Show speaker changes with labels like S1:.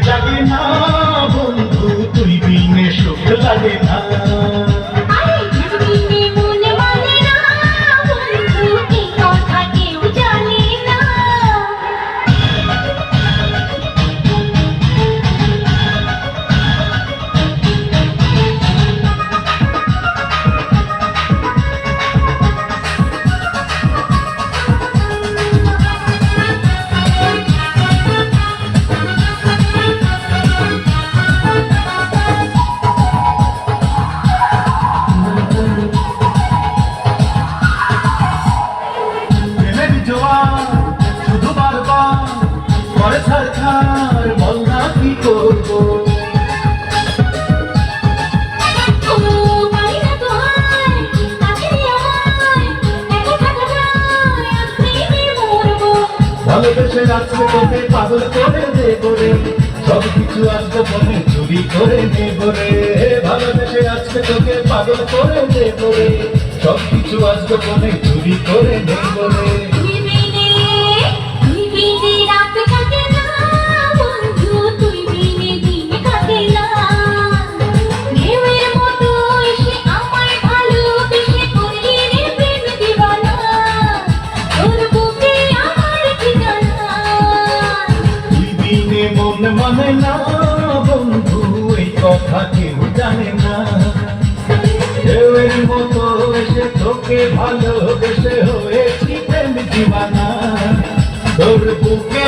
S1: জাগে না বন্ধু, তুই বিনে সুখ লাগে না। শুধু বারবার করে সরকার, বল না কি করবো। ভালোবেসে রাখবে তোকে পাগল করে দেবো রে, সব কিছু আসবে মনে চুরি করে নেবো রে। ভালোবেসে আজকে তোকে পাগল করে দেবো রে, সব কিছু আসবে মনে চুরি করে নেবো রে। মন মানে না বন্ধু, এই কথা কেউ জানে না। ঢেউয়ের মতো এসে তোকে ভালোবেসে হয়েছি প্রেম দিওয়ানা, তোর বুকে